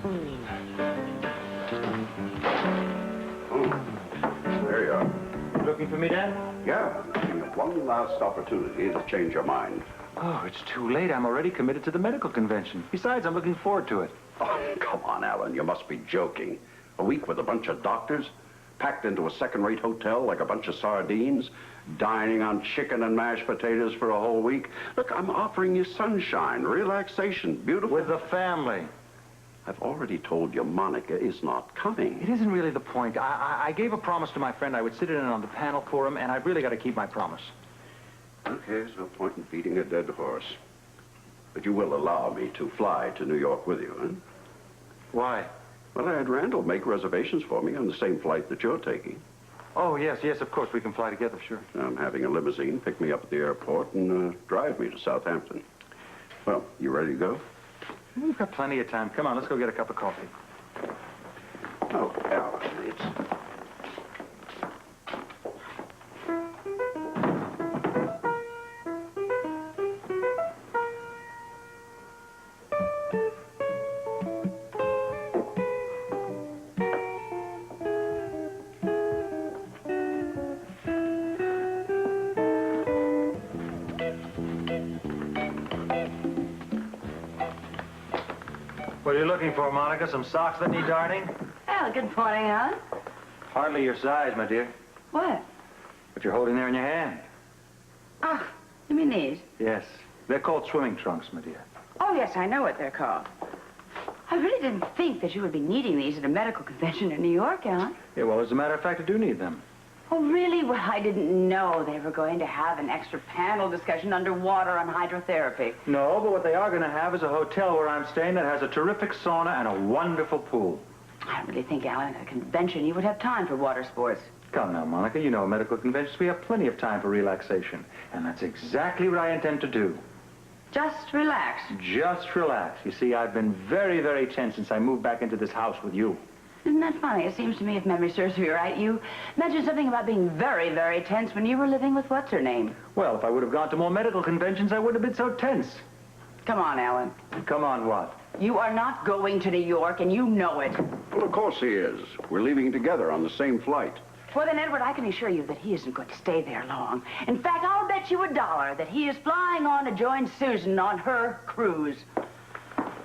Oh, there you are. Looking for me, Dad? Yeah, giving you one last opportunity to change your mind. Oh, it's too late. I'm already committed to the medical convention. Besides, I'm looking forward to it. Oh, come on, Alan, you must be joking. A week with a bunch of doctors, packed into a second-rate hotel like a bunch of sardines, dining on chicken and mashed potatoes for a whole week. Look, I'm offering you sunshine, relaxation, beautiful... With the family. I've already told you Monica is not coming. It isn't really the point. I gave a promise to my friend I would sit in on the panel for him, and I've really got to keep my promise. Okay, there's no point in beating a dead horse. But you will allow me to fly to New York with you, huh? Why? Well, I had Randall make reservations for me on the same flight that you're taking. Oh, yes, of course. We can fly together, sure. I'm having a limousine pick me up at the airport and drive me to Southampton. Well, you ready to go? We've got plenty of time. Come on, let's go get a cup of coffee. Oh, Alan, it's... What are you looking for, Monica? Some socks that need darning? Well, good morning, Alan. Hardly your size, my dear. What? What you're holding there in your hand. Oh, you mean these? Yes. They're called swimming trunks, my dear. Oh, yes, I know what they're called. I really didn't think that you would be needing these at a medical convention in New York, Alan. Yeah, well, as a matter of fact, I do need them. Oh, really? Well, I didn't know they were going to have an extra panel discussion underwater on hydrotherapy. No, but what they are going to have is a hotel where I'm staying that has a terrific sauna and a wonderful pool. I don't really think, Alan, at a convention you would have time for water sports. Come now, Monica, you know at medical conventions we have plenty of time for relaxation. And that's exactly what I intend to do. Just relax. Just relax. You see, I've been very, very tense since I moved back into this house with you. Isn't that funny? It seems to me, if memory serves me right, you mentioned something about being very, very tense when you were living with what's-her-name. Well, if I would have gone to more medical conventions, I wouldn't have been so tense. Come on, Alan. Come on, what? You are not going to New York, and you know it. Well, of course he is. We're leaving together on the same flight. Well, then, Edward, I can assure you that he isn't going to stay there long. In fact, I'll bet you $1 that he is flying on to join Susan on her cruise.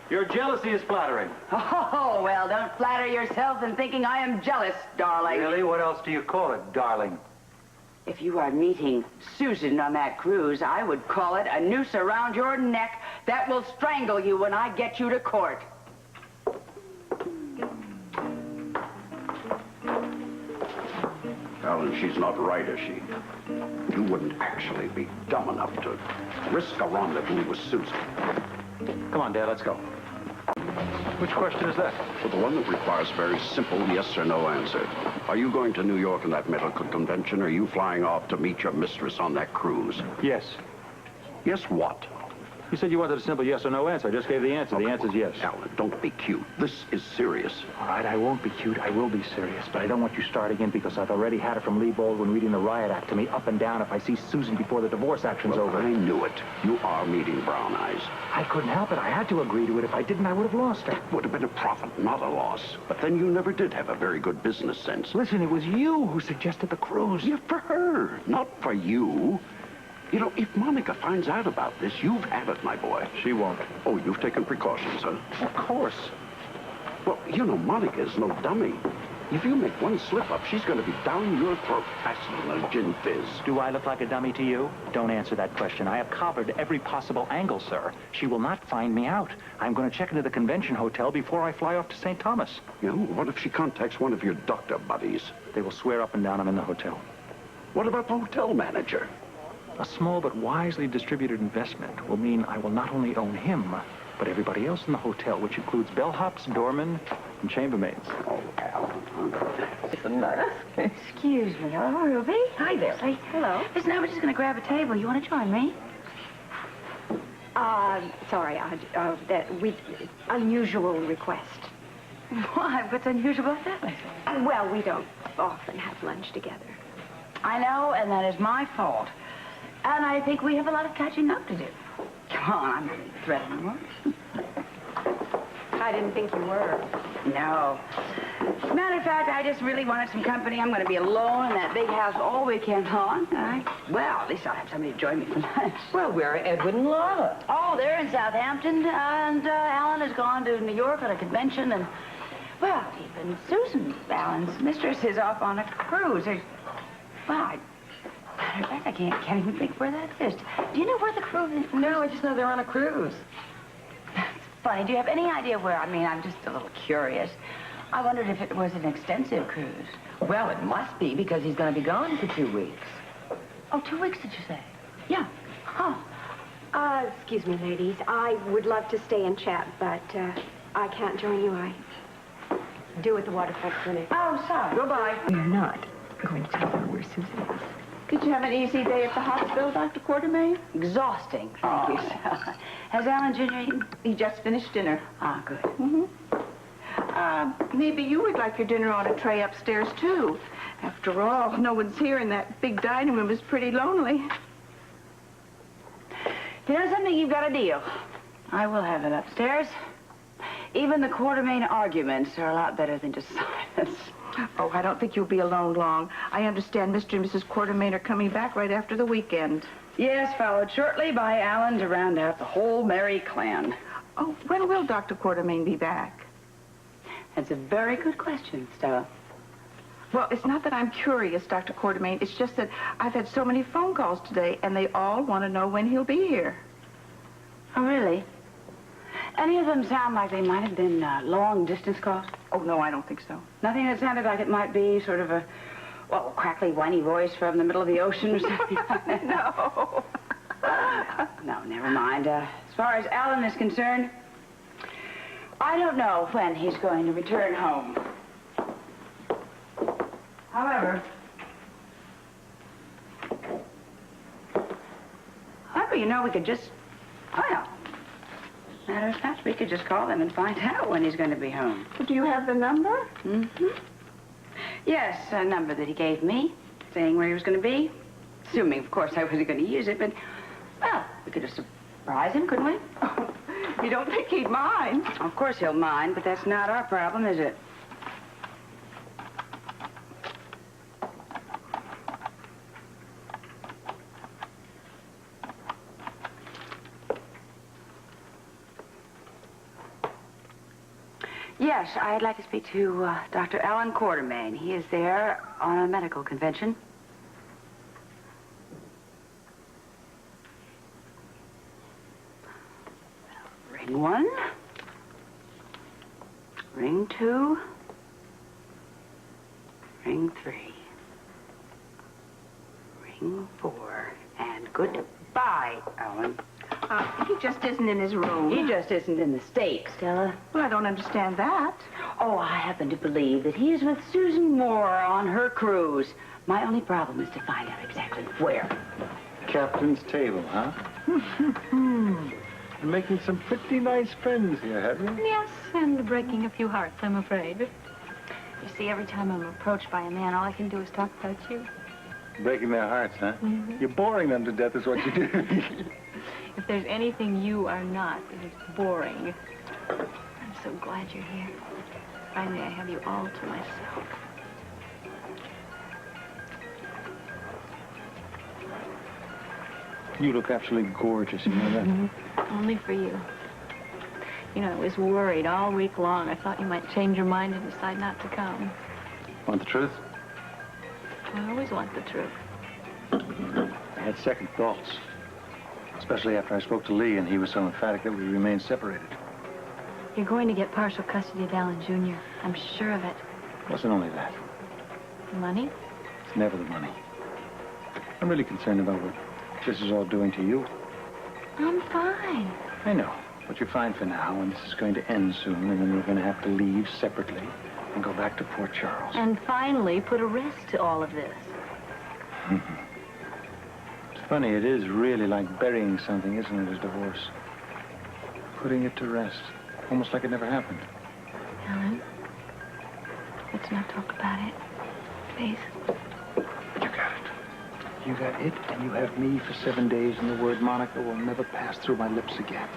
Your jealousy is flattering. Oh, well, don't flatter yourself in thinking I am jealous, darling. Really? What else do you call it, darling? If you are meeting Susan on that cruise, I would call it a noose around your neck that will strangle you when I get you to court. Alan, she's not right, is she? You wouldn't actually be dumb enough to risk a rendezvous with Susan. Come on, Dad, let's go. Which question is that? Well, the one that requires a very simple yes or no answer. Are you going to New York in that medical convention, or are you flying off to meet your mistress on that cruise? Yes. Yes, what? You said you wanted a simple yes or no answer. I just gave the answer. The answer's yes. Alan, don't be cute. This is serious. All right, I won't be cute. I will be serious. But I don't want you starting in because I've already had it from Lee Baldwin reading the riot act to me up and down if I see Susan before the divorce action's over. I knew it. You are meeting Brown Eyes. I couldn't help it. I had to agree to it. If I didn't, I would have lost her. Would have been a profit, not a loss. But then you never did have a very good business sense. Listen, it was you who suggested the cruise. Yeah, for her, not for you. You know, if Monica finds out about this, you've had it, my boy. She won't. Oh, you've taken precautions, huh? Of course. Well, you know, Monica is no dummy. If you make one slip-up, she's going to be down your throat faster than a gin fizz. Do I look like a dummy to you? Don't answer that question. I have covered every possible angle, sir. She will not find me out. I'm going to check into the convention hotel before I fly off to St. Thomas. You know, what if she contacts one of your doctor buddies? They will swear up and down I'm in the hotel. What about the hotel manager? A small but wisely distributed investment will mean I will not only own him, but everybody else in the hotel, which includes bellhops, doormen, and chambermaids. Oh, Alan. Excuse me. Hello, Ruby. Hi there. Say, hello. Listen, I was just going to grab a table. You want to join me? Sorry, unusual request. Why? What's unusual about that? Well, we don't often have lunch together. I know, and that is my fault. And I think we have a lot of catching up to do. Come on, I'm not threatening anymore. I didn't think you were. No. Matter of fact, I just really wanted some company. I'm going to be alone in that big house all weekend long. Well, at least I'll have somebody to join me for lunch. Well, where are Edwin and Laura? Oh, they're in Southampton, and Alan has gone to New York on a convention, and, well, even Susan, Alan's mistress, is off on a cruise. Well, matter of fact, I can't even think where that is. Do you know where the cruise is? No, I just know they're on a cruise. That's funny. Do you have any idea where? I mean, I'm just a little curious. I wondered if it was an extensive cruise. Well, it must be because he's going to be gone for 2 weeks. Oh, 2 weeks, did you say? Yeah. Oh. Excuse me, ladies. I would love to stay and chat, but I can't join you. I do at the waterfront clinic. Oh, sorry. Goodbye. We're not going to tell her where Susan is. Did you have an easy day at the hospital, Dr. Quartermain? Exhausting, thank you. Has Alan Jr. eaten? He just finished dinner. Ah, good. Maybe you would like your dinner on a tray upstairs, too. After all, no one's here, and that big dining room is pretty lonely. You know something? You've got a deal. I will have it upstairs. Even the Quartermain arguments are a lot better than just silence. Oh, I don't think you'll be alone long. I understand Mr. and Mrs. Quartermain are coming back right after the weekend. Yes, followed shortly by Alan to round out the whole merry clan. Oh, when will Dr. Quartermain be back? That's a very good question, Stella. Well, it's not that I'm curious, Dr. Quartermain. It's just that I've had so many phone calls today, and they all want to know when he'll be here. Oh, really? Any of them sound like they might have been long-distance calls? Oh, no, I don't think so. Nothing that sounded like it might be sort of a, well, crackly, whiny voice from the middle of the ocean or something? No. No, never mind. As far as Alan is concerned, I don't know when he's going to return home. However, you know, we could just, well, matter of fact, we could just call him and find out when he's going to be home. Do you have the number? Mm-hmm. Yes, a number that he gave me, saying where he was going to be. Assuming, of course, I wasn't going to use it, but, well, we could just surprise him, couldn't we? Oh, you don't think he'd mind? Of course he'll mind, but that's not our problem, is it? Yes, I'd like to speak to Dr. Alan Quartermain. He is there on a medical convention. Ring 1. Ring 2. Ring 3. Ring 4. And goodbye, Alan. He just isn't in his room. He just isn't in the States, Stella. Well, I don't understand that. Oh, I happen to believe that he is with Susan Moore on her cruise. My only problem is to find out exactly where. Captain's table, huh? You're making some pretty nice friends here, have you? Yes, and breaking a few hearts, I'm afraid. You see, every time I'm approached by a man, all I can do is talk about you. Breaking their hearts, huh? You're boring them to death is what you do. If there's anything you are not, it is boring. I'm so glad you're here. Finally, I have you all to myself. You look absolutely gorgeous, you know that? Only for you. You know, I was worried all week long. I thought you might change your mind and decide not to come. Want the truth? I always want the truth. I had second thoughts. Especially after I spoke to Lee and he was so emphatic that we remained separated. You're going to get partial custody of Alan Jr. I'm sure of it. It wasn't only that. Money? It's never the money. I'm really concerned about what this is all doing to you. I'm fine. I know, but you're fine for now, and this is going to end soon, and then we're going to have to leave separately and go back to Port Charles. And finally put a rest to all of this. It's funny, it is really like burying something, isn't it, a divorce? Putting it to rest, almost like it never happened. Alan, let's not talk about it, please. You got it. You got it, and you have me for 7 days, and the word Monica will never pass through my lips again.